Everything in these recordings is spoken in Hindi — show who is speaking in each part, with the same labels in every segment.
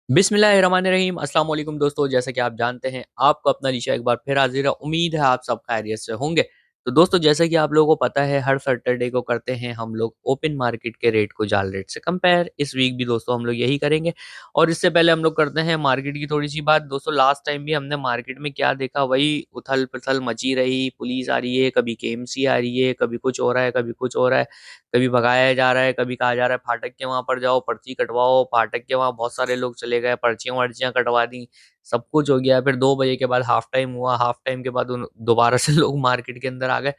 Speaker 1: बिस्मिल्लाहिर्रहमानिर्रहीम अस्सलाम वालेकुम दोस्तों। जैसा कि आप जानते हैं आपको अपना निशा एक बार फिर हाजिर है। उम्मीद है आप सब खैरियत से होंगे। तो दोस्तों जैसा कि आप लोगों को पता है हर सैटरडे को करते हैं हम लोग ओपन मार्केट के रेट को जाल रेट से कंपेयर। इस वीक भी दोस्तों हम लोग यही करेंगे। और इससे पहले हम लोग करते हैं मार्केट की थोड़ी सी बात। दोस्तों लास्ट टाइम भी हमने मार्केट में क्या देखा, वही उथल पुथल मची रही। पुलिस आ रही है, कभी केएमसी आ रही है, कभी कुछ हो रहा है, कभी कुछ हो रहा है, कभी भगाया जा रहा है, कभी कहा जा रहा है फाटक के वहां पर जाओ पर्ची कटवाओ। फाटक के वहां बहुत सारे लोग चले गए, पर्चियां वर्चियां कटवा दी, सब कुछ हो गया। फिर 2 बजे के बाद हाफ टाइम हुआ, हाफ टाइम के बाद दोबारा से लोग मार्केट के अंदर आ गए।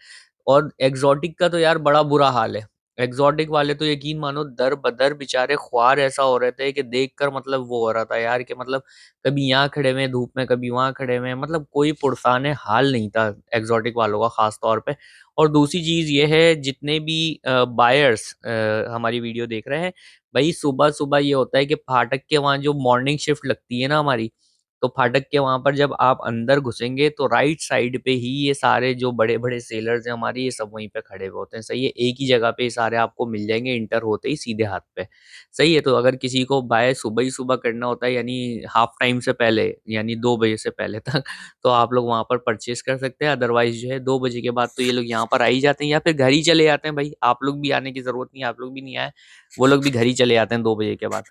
Speaker 1: और एग्जॉटिक का तो यार बड़ा बुरा हाल है। एग्जॉटिक वाले तो यकीन मानो दर बदर बेचारे ख्वार ऐसा हो रहे थे कि देखकर मतलब वो हो रहा था यार कि मतलब कभी यहाँ खड़े हुए हैं धूप में, कभी वहां खड़े हुए हैं, मतलब कोई पुरसाने हाल नहीं था एग्जॉटिक वालों का खास तौर पे। और दूसरी चीज ये है, जितने भी बायर्स हमारी वीडियो देख रहे हैं, भाई सुबह सुबह ये होता है कि फाटक के वहाँ जो मॉर्निंग शिफ्ट लगती है ना हमारी, तो फाटक के वहां पर जब आप अंदर घुसेंगे तो राइट साइड पे ही ये सारे जो बड़े बड़े सेलर्स हैं हमारे, ये सब वहीं पे खड़े हुए होते हैं। सही है, एक ही जगह पे ये सारे आपको मिल जाएंगे इंटर होते ही सीधे हाथ पे। सही है, तो अगर किसी को बाय सुबह ही सुबह करना होता है, यानी हाफ टाइम से पहले, यानी 2 बजे से पहले तक, तो आप लोग वहां पर परचेज कर सकते हैं। अदरवाइज जो है 2 बजे के बाद तो ये लोग यहाँ पर आ ही जाते हैं या फिर घर ही चले जाते हैं। भाई आप लोग भी आने की जरूरत नहीं है, आप लोग भी नहीं आए, वो लोग भी घर ही चले जाते हैं 2 बजे के बाद।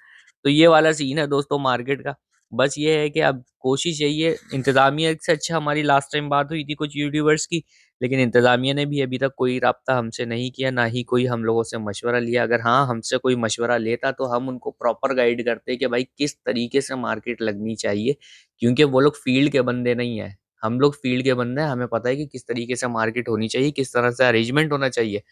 Speaker 1: तो ये वाला सीन है दोस्तों मार्केट का। बस ये है कि अब कोशिश यही है, इंतजामिया से अच्छा हमारी लास्ट टाइम बात हुई थी कुछ यूट्यूबर्स की, लेकिन इंतजामिया ने भी अभी तक कोई राब्ता हमसे नहीं किया, ना ही कोई हम लोगों से मशवरा लिया। अगर हाँ हमसे कोई मशवरा लेता तो हम उनको प्रॉपर गाइड करते कि भाई किस तरीके से मार्केट लगनी चाहिए, क्योंकि वो लोग फील्ड के बंदे नहीं है, हम लोग फील्ड के बंदे हैं। हमें पता है कि किस तरीके से मार्केट होनी चाहिए, किस तरह से अरेंजमेंट होना चाहिए।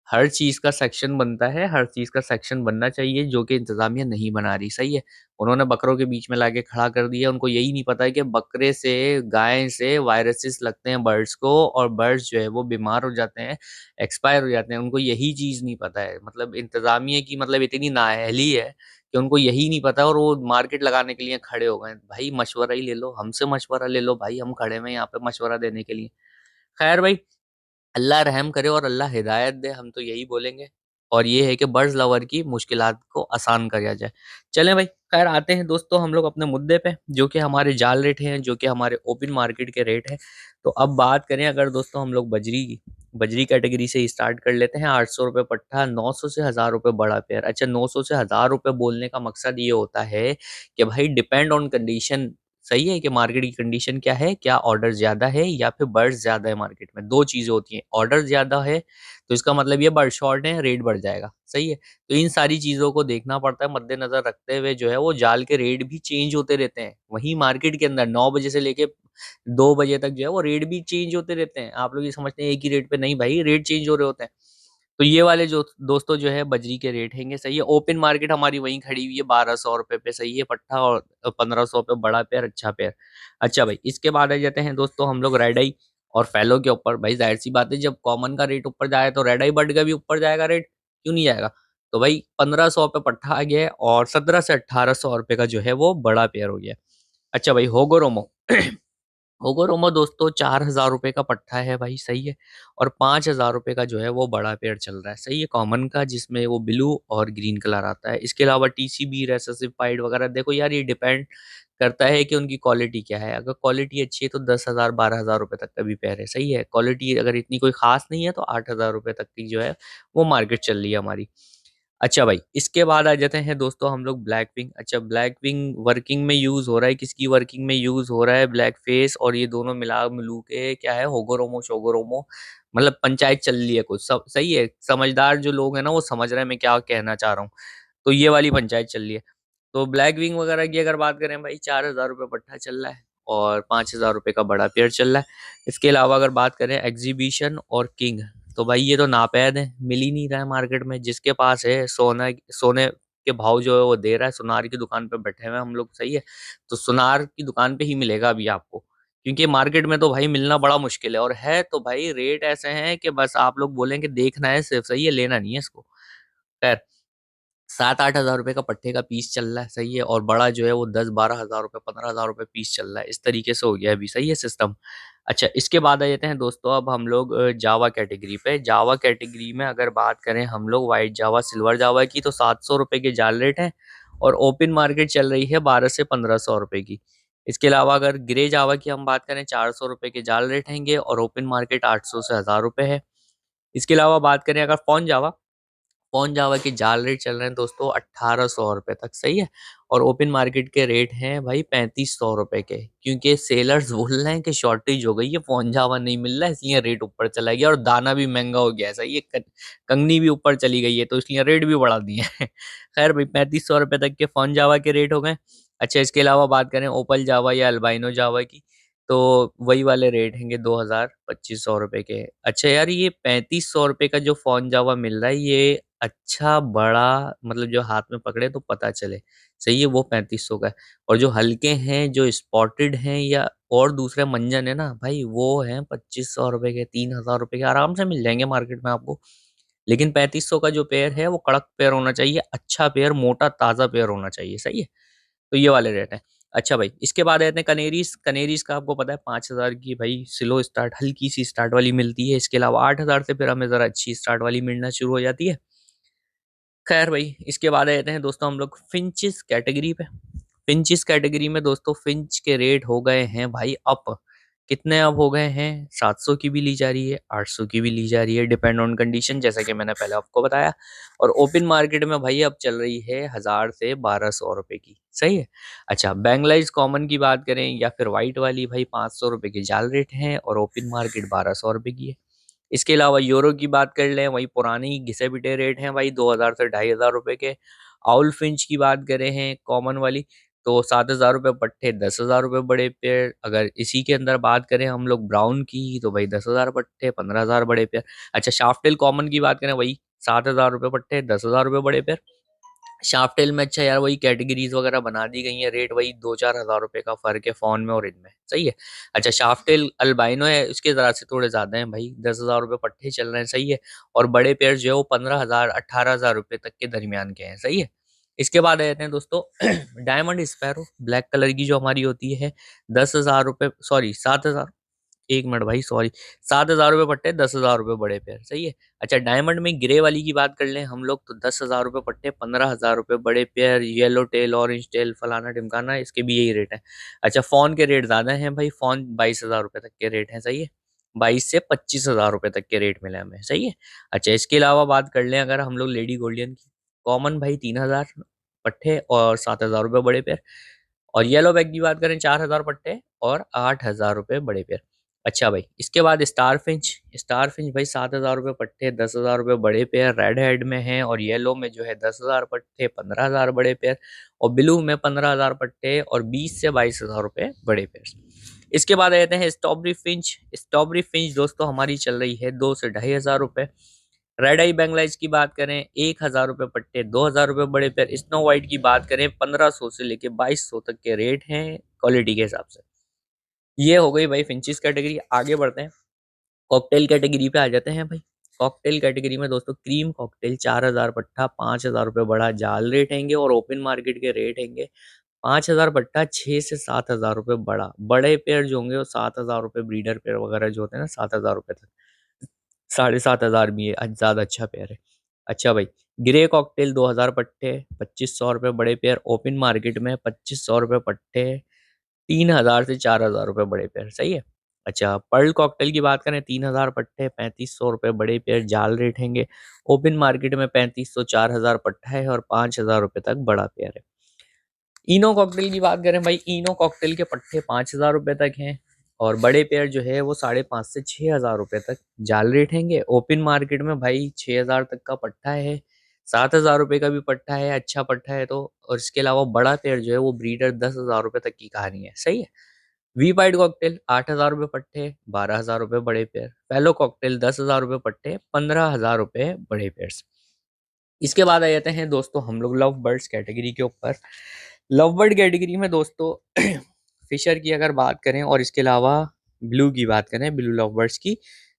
Speaker 1: हर चीज़ का सेक्शन बनता है, हर चीज़ का सेक्शन बनना चाहिए, जो कि इंतज़ामिया नहीं बना रही। सही है, उन्होंने बकरों के बीच में लाके खड़ा कर दिया। उनको यही नहीं पता है कि बकरे से, गाय से वायरसेस लगते हैं बर्ड्स को, और बर्ड्स जो है वो बीमार हो जाते हैं, एक्सपायर हो जाते हैं। उनको यही चीज़ नहीं पता है। मतलब इंतज़ामिया की मतलब इतनी नाअहली है कि उनको यही नहीं पता, और वो मार्केट लगाने के लिए खड़े हो गए हैं। भाई मशवरा ही ले लो, हमसे मशवरा ले लो भाई, हम खड़े हुए हैं यहाँ पे मशवरा देने के लिए। खैर भाई, अल्लाह रहम करे और अल्लाह हिदायत दे, हम तो यही बोलेंगे। और ये है कि बर्ड्स लवर की मुश्किलात को आसान किया जाए। चलें भाई, खैर आते हैं दोस्तों हम लोग अपने मुद्दे पे, जो कि हमारे जाल रेट हैं, जो कि हमारे ओपन मार्केट के रेट हैं। तो अब बात करें अगर दोस्तों हम लोग बजरी की, बजरी कैटेगरी से स्टार्ट कर लेते हैं। 800 रुपये पट्टा, 900 से 1000 रुपये बड़ा पेयर। अच्छा, 900 से 1000 रुपये बोलने का मकसद ये होता है कि भाई डिपेंड ऑन कंडीशन। सही है कि मार्केट की कंडीशन क्या है, क्या ऑर्डर ज्यादा है या फिर बर्ड्स ज्यादा है। मार्केट में दो चीजें होती हैं, ऑर्डर ज्यादा है तो इसका मतलब ये बर्ड शॉर्ट है, रेट बढ़ जाएगा। सही है, तो इन सारी चीजों को देखना पड़ता है, मद्देनजर रखते हुए जो है वो जाल के रेट भी चेंज होते रहते हैं। वहीं मार्केट के अंदर 9 बजे से लेके 2 बजे तक जो है वो रेट भी चेंज होते रहते हैं। आप लोग ये समझते हैं एक ही रेट पे, नहीं भाई, रेट चेंज हो रहे होते हैं। तो ये वाले जो दोस्तों जो है बजरी के रेट हैंगे। सही है, ओपन मार्केट हमारी वहीं खड़ी हुई है 1200 रुपये पे। सही है, पट्टा, और 1500 पे बड़ा पेयर, अच्छा पेयर। अच्छा भाई, इसके बाद आ जाते हैं दोस्तों हम लोग रेड आई और फैलो के ऊपर। भाई जाहिर सी बात है, जब कॉमन का रेट ऊपर जाए तो रेड आई बर्ड का भी ऊपर जाएगा रेट, क्यों नहीं जाएगा। तो भाई 1500 पे पट्टा आ गया है, और 1700 से 1800 रुपये का जो है वो बड़ा पेयर हो गया। अच्छा भाई, होगोरोमो ओगोरोमो दोस्तों 4000 रुपये का पट्टा है भाई। सही है, और 5000 रुपये का जो है वो बड़ा पेयर चल रहा है। सही है, कॉमन का, जिसमें वो ब्लू और ग्रीन कलर आता है। इसके अलावा टीसीबी, रेसेसिफाइड वगैरह, देखो यार ये डिपेंड करता है कि उनकी क्वालिटी क्या है। अगर क्वालिटी अच्छी है तो 10,000 12,000 रुपये तक का भी पेयर है। सही है, क्वालिटी अगर इतनी कोई खास नहीं है तो 8,000 रुपये तक की जो है वो मार्केट चल रही है हमारी। अच्छा भाई, इसके बाद आ जाते हैं दोस्तों हम लोग ब्लैक विंग। अच्छा, ब्लैक विंग वर्किंग में यूज हो रहा है, किसकी वर्किंग में यूज हो रहा है, ब्लैक फेस और ये दोनों मिला मिलू के क्या है, होगोरोमो शोगोरोमो। मतलब पंचायत चल रही है कुछ, सब सही है। समझदार जो लोग हैं ना वो समझ रहे हैं मैं क्या कहना चाह रहा हूँ। तो ये वाली पंचायत चल रही है। तो ब्लैक विंग वगैरह की अगर बात करें भाई, 4000 रुपये पट्टा चल रहा है, और 5000 रुपये का बड़ा पेयर चल रहा है। इसके अलावा अगर बात करें एग्जीबिशन और किंग, तो भाई ये तो नापैद है, मिल ही नहीं रहा है मार्केट में। जिसके पास है सोना, सोने के भाव जो है वो दे रहा है, सुनार की दुकान पे बैठे हुए हैं हम लोग। सही है, तो सुनार की दुकान पे ही मिलेगा अभी आपको, क्योंकि मार्केट में तो भाई मिलना बड़ा मुश्किल है। और है तो भाई रेट ऐसे हैं कि बस आप लोग बोलेंगे देखना है सिर्फ, सही है, लेना नहीं है इसको। खैर, 7-8 हज़ार रुपये का पट्टे का पीस चल रहा है। सही है, और बड़ा जो है वो 10-12 हज़ार रुपये, 15 हज़ार रुपये पीस चल रहा है। इस तरीके से हो गया अभी। सही है सिस्टम। अच्छा, इसके बाद आ जाते हैं दोस्तों अब हम लोग जावा कैटेगरी पे। जावा कैटेगरी में अगर बात करें हम लोग वाइट जावा, सिल्वर जावा की, तो 700 रुपये के जाल रेट है, और ओपन मार्केट चल रही है 12 से 1500 रुपए की। इसके अलावा अगर ग्रे जावा की हम बात करें 400 रुपए के जाल रेट हैंगे और ओपन मार्केट 800 से 1000 रुपए है। इसके अलावा बात करें अगर फ़ॉन जावा के जाल रेट चल रहे हैं दोस्तों 1800 रुपए तक, सही है। और ओपन मार्केट के रेट हैं भाई 3500 रुपए के, क्योंकि सेलर्स बोल रहे हैं कि शॉर्टेज हो गई है, फ़ॉन जावा नहीं मिल रहा है, इसलिए रेट ऊपर चला गया और दाना भी महंगा हो गया है, सही है। कंगनी भी ऊपर चली गई है तो इसलिए रेट भी बढ़ा दिए हैं। खैर भाई 3500 रुपए तक के फ़ॉन जावा के रेट हो गए। अच्छा, इसके अलावा बात करें ओपल जावा या अल्बाइनो जावा की, तो वही वाले रेट हैंगे 2000-2500 रुपए के। अच्छा यार, ये 3500 रुपए का जो फ़ॉन जावा मिल रहा है, ये अच्छा बड़ा मतलब जो हाथ में पकड़े तो पता चले, सही है, वो 3500 का है। और जो हल्के हैं, जो स्पॉटेड हैं या और दूसरे मंजन है ना भाई, वो हैं 2500 रुपए के, 3000 रुपए के आराम से मिल जाएँगे मार्केट में आपको। लेकिन 3500 का जो पेयर है वो कड़क पेयर होना चाहिए, अच्छा पेयर, मोटा ताज़ा पेयर होना चाहिए, सही है? तो ये वाले रेट हैं। अच्छा भाई, इसके बाद आते हैं कनेरीज़। कनेरीज़ का आपको पता है 5000 की भाई स्लो स्टार्ट हल्की-सी स्टार्ट वाली मिलती है। इसके अलावा 8000 से फिर हमें ज़रा अच्छी स्टार्ट वाली मिलना शुरू हो जाती है। खैर भाई, इसके बाद आ जाते हैं दोस्तों हम लोग फिंचेस कैटेगरी पे। फिंचेस कैटेगरी में दोस्तों फिंच के रेट हो गए हैं भाई अप। कितने अप हो गए हैं? 700 की भी ली जा रही है, 800 की भी ली जा रही है, डिपेंड ऑन कंडीशन, जैसा कि मैंने पहले आपको बताया। और ओपन मार्केट में भाई अब चल रही है 1000 से 1200 रुपए की, सही है। अच्छा, बैंगलाइज कॉमन की बात करें या फिर व्हाइट वाली, भाई 500 रुपए के जाल रेट हैं और ओपन मार्केट 1200 रुपए की है। इसके अलावा यूरो की बात कर लें, वही पुरानी घिसे-पिटे रेट हैं भाई 2000 से 2500 रुपए के। आउल फिंच की बात करें हैं कॉमन वाली, तो 7000 रुपए पट्टे, 10,000 रुपए बड़े पेड़। अगर इसी के अंदर बात करें हम लोग ब्राउन की, तो भाई 10,000 पट्टे, 15,000 बड़े पेड़। अच्छा, शाफ्टेल कॉमन की बात करें, वही 7,000 रुपए पट्टे, 10,000 रुपए बड़े पेड़। शाफ्टेल में अच्छा यार वही कैटेगरीज़ वगैरह बना दी गई हैं, रेट वही 2-4 हज़ार रुपए का फ़र्क है फ़ॉन में और इनमें, सही है। अच्छा, शाफ्टेल अल्बाइनो है, उसके ज़रा से थोड़े ज़्यादा हैं भाई, 10,000 रुपए पट्टे चल रहे हैं, सही है। और बड़े पेयर जो है वो 15,000 18,000 रुपए तक के दरमियान के हैं, सही है। इसके बाद आ जाते हैं दोस्तों डायमंड स्पैरो ब्लैक कलर की जो हमारी होती है, 10,000 रुपए, सॉरी 7,000, 1 मिनट भाई, सॉरी, 7,000 रुपए पट्टे, 10,000 रुपए बड़े पेयर, सही है। अच्छा, डायमंड में ग्रे वाली की बात कर लें हम लोग, तो 10,000 रुपए पट्टे, 15,000 रुपए बड़े pair, yellow tail, orange tail, फलाना-ढिमकाना, इसके भी यही रेट है। अच्छा, फ़ॉन के रेट ज़्यादा हैं भाई, फ़ॉन 22,000 रुपए तक के रेट हैं, सही है। 22 से 25,000 रुपए तक के रेट मिले हमें, सही है। अच्छा, इसके अलावा बात कर लें अगर हम लोग लेडी गोल्डियन की, कॉमन भाई 3,000 पट्टे और 7,000 रुपए बड़े पेयर। और येलो बैग की बात करें 4,000 पट्टे और 8,000 रुपए बड़े पेयर। अच्छा भाई, इसके बाद स्टार फिंच भाई 7,000 रुपए पट्टे, 10,000 रुपए बड़े पेयर, रेड हेड में है और येलो में जो है 10,000 पट्टे, 15,000 बड़े पेयर। और ब्लू में 15,000 पट्टे और 20 से 22,000 रुपए बड़े पेयर। इसके बाद आ जाते हैं स्ट्रॉबेरी फिंच दोस्तों हमारी चल रही है 2 से 2,500 रुपए। रेड आई बैंगलाइज की बात करें 1,000 रुपए पट्टे, 2,000 रुपए बड़े पेयर। स्नो व्हाइट की बात करें 1500 से लेके 2200 तक के रेट हैं क्वालिटी के हिसाब से। ये हो गई भाई फिंचेस कैटेगरी। आगे बढ़ते हैं, कॉकटेल कैटेगरी पे आ जाते हैं भाई। कॉकटेल कैटेगरी में दोस्तों क्रीम कॉकटेल 4,000 पट्टा, 5,000 रुपए बड़ा जाल रेट हैंगे और ओपन मार्केट के रेट हैंगे 5,000 पट्टा, 6 से 7,000 रुपए बड़ा। बड़े पेयर जो होंगे वो 7,000 रुपए, ब्रीडर पेयर वगैरह जो होते हैं ना 7,000 रुपए तक, 7,500 भी है, ज़्यादा अच्छा पेयर है। अच्छा भाई, ग्रे कॉकटेल 2,000 पट्टे, 2,500 रुपए बड़े पेयर, ओपन मार्केट में 2,500 रुपए पट्टे, 3,000 से 4,000 रुपए बड़े पेयर, सही है। अच्छा, पर्ल कॉकटेल की बात करें 3,000 पट्टे, 3,500 रुपए बड़े पेयर, जाल रेट हैंगे। ओपन मार्केट में 3,500, 4,000 पट्टा है और 5,000 रुपए तक बड़ा पेयर है। इनो कॉकटेल की बात करें भाई, इनो कॉकटेल के पट्टे 5,000 रुपए तक हैं और बड़े पेयर जो है वो 5,500 से 6,000 रुपए तक जाल रेट हैंगे। ओपन मार्केट में भाई 6,000 तक का पट्टा है, 7,000 रुपए का भी पट्टा है, अच्छा पट्टा है तो। और इसके अलावा बड़ा पेयर जो है वो ब्रीडर 10,000 रुपए तक की कहानी है, सही है। वी पाइड कॉकटेल 8,000 रुपए पट्टे, 12,000 रुपए बड़े पेयर। फेलो कॉकटेल 10,000 रुपए पट्टे, 15,000 रुपए बड़े पेयर। इसके बाद आ जाते हैं दोस्तों हम लोग लव बर्ड्स कैटेगरी के ऊपर। लव बर्ड कैटेगरी में दोस्तों फिशर की अगर बात करें और इसके अलावा ब्लू की बात करें, ब्लू लव बर्ड्स की,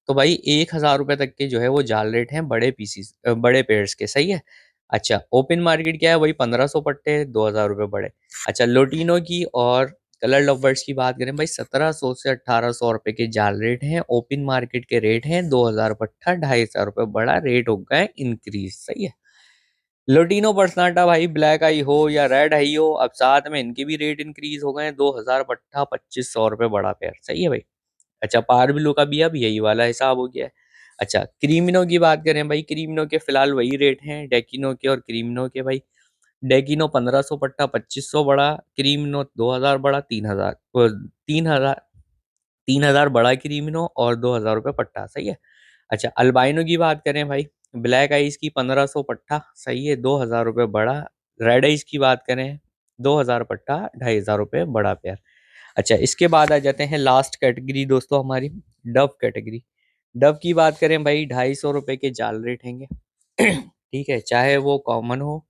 Speaker 1: तो भाई 1,000 रुपए तक के जो है वो जाल रेट हैं बड़े पीसीस, बड़े पेयर्स के, सही है। अच्छा, ओपन मार्केट क्या है, वही 1,500 पट्टे, 2,000 रुपए बड़े। अच्छा, लोटिनो की और कलर लव बर्ड्स की बात करें भाई 1,700 से 1,800 रुपए के जाल रेट हैं। ओपन मार्केट के रेट हैं 2,000 पट्टा, 2,500 रुपए बड़ा, रेट हो गए इंक्रीज, सही है। लोटिनो पर्सनाटा भाई ब्लैक आई हो या रेड आई हो, अब साथ में इनके भी रेट इंक्रीज हो गए हैं। 2000 पट्टा 2500 रुपये बड़ा पेयर, सही है भाई। अच्छा, पार ब्लू का भी अब यही वाला हिसाब हो गया है। अच्छा, क्रीमिनो की बात करें भाई, क्रीमिनो के फिलहाल वही रेट हैं डेकिनो के और क्रीमिनो के भाई। डेकिनो 1500 पट्टा 2500 बड़ा, क्रीमिनो 2000 बड़ा 3000, 3000, 3000 बड़ा क्रीमिनो और 2000 रुपये पट्टा, सही है। अच्छा, अल्बाइनो की बात करें भाई, ब्लैक आइस की 1500 पट्टा, सही है, 2000 रुपये बड़ा। रेड आइस की बात करें, 2000 पट्टा 2500 रुपये बड़ा पेयर। अच्छा, इसके बाद आ जाते हैं लास्ट कैटेगरी दोस्तों हमारी, डव कैटेगरी। डव की बात करें भाई, 250 रुपये के जाल रेट हैंगे। ठीक है, चाहे वो कॉमन हो,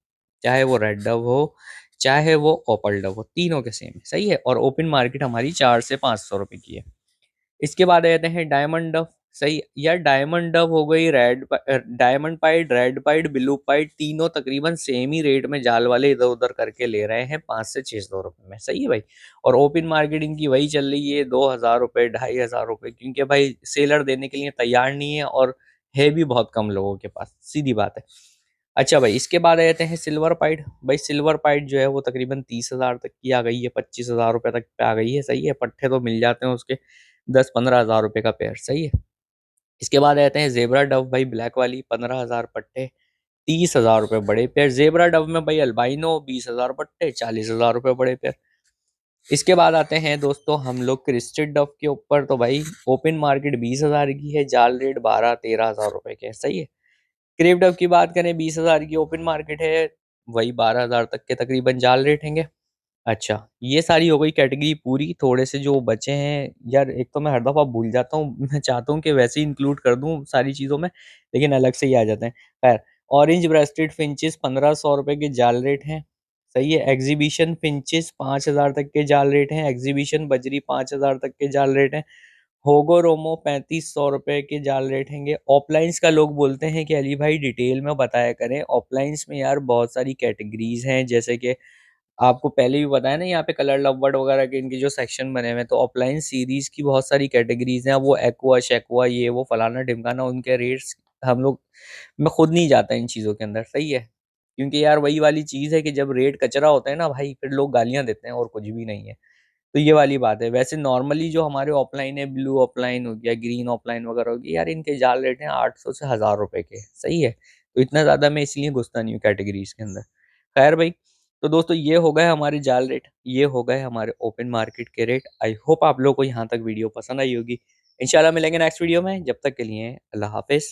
Speaker 1: चाहे वो रेड डव हो, चाहे वो ओपल डव हो, तीनों के सेम है, सही है। और ओपन मार्केट हमारी 400 से 500 रुपये की है। इसके बाद आ जाते हैं डायमंड डव, सही। यार डायमंड डव हो गई, red diamond pied, red pied, blue pied, तीनों तकरीबन सेम ही रेट में जाल वाले इधर उधर करके ले रहे हैं 500 से 600 रुपये में, सही है भाई। और ओपन मार्केटिंग की वही चल रही है, 2000 रुपये 2500 रुपये, क्योंकि भाई सेलर देने के लिए तैयार नहीं है और है भी बहुत कम लोगों के पास, सीधी बात है। अच्छा भाई, इसके बाद आ जाते हैं सिल्वर पाइड। भाई सिल्वर पाइड जो है वो तकरीबन 30,000 तक की आ गई है, 25,000 रुपये तक पे आ गई है, सही है। पट्टे तो मिल जाते हैं उसके 10-15 हज़ार रुपये का पेयर, सही है। इसके बाद आते हैं जेबरा डव भाई, ब्लैक वाली 15,000 पट्टे, 30,000 रुपये बड़े पेयर। जेबरा डव में भाई अल्बाइनो 20,000 पट्टे, 40,000 रुपये बड़े पेयर। इसके बाद आते हैं दोस्तों हम लोग क्रिस्टेड डव के ऊपर, तो भाई ओपन मार्केट 20,000 की है, जाल रेट 12-13 हज़ार रुपये के, सही है। क्रेप डव की बात करें, 20,000 की ओपन मार्केट है, वही 12,000 तक के तकरीबन जाल रेट हैंगे। अच्छा, ये सारी हो गई कैटेगरी पूरी। थोड़े से जो बचे हैं यार, एक तो मैं हर दफ़ा भूल जाता हूँ, मैं चाहता हूँ कि वैसे ही इंक्लूड कर दूँ सारी चीज़ों में, लेकिन अलग से ही आ जाते हैं। खैर, ऑरेंज ब्रेस्टेड फिंचेस 1500 रुपये के जाल रेट हैं, सही है। एग्जीबिशन फिंचेस 5,000 तक के जाल रेट हैं, एग्जीबिशन बजरी 5,000 तक के जाल रेट हैं। होगो रोमो 3500 रुपये के जाल रेट हैंगे। ऑफलाइंस का लोग बोलते हैं कि अली भाई डिटेल में बताया करें। ऑफलाइंस में यार बहुत सारी कैटेगरीज हैं, जैसे कि आपको पहले भी बताया ना, यहाँ पे कलर लव वगैरह के इनके जो सेक्शन बने हुए हैं, तो ऑफलाइन सीरीज की बहुत सारी कैटेगरीज हैं। अब वो एक्वा शेक्वा ये वो फलाना ढिमकाना, उनके रेट्स हम लोग, मैं खुद नहीं जाता इन चीज़ों के अंदर, सही है। क्योंकि यार वही वाली चीज़ है कि जब रेट कचरा होता है ना भाई, फिर लोग गालियाँ देते हैं और कुछ भी नहीं है। तो ये वाली बात है। वैसे नॉर्मली जो हमारे ऑफलाइन है, ब्लू ऑफलाइन हो गया, ग्रीन ऑफलाइन वगैरह हो गया, यार इनके जाल रेट हैं 800 से 1000 रुपए के, सही है। तो इतना ज़्यादा मैं इसलिए घुसता नहीं हूँ कैटेगरीज के अंदर। खैर भाई, तो दोस्तों ये हो गए हमारे जाल रेट, ये हो गए हमारे ओपन मार्केट के रेट। आई होप आप लोगों को यहाँ तक वीडियो पसंद आई होगी। इंशाल्लाह मिलेंगे नेक्स्ट वीडियो में, जब तक के लिए अल्लाह हाफिज़।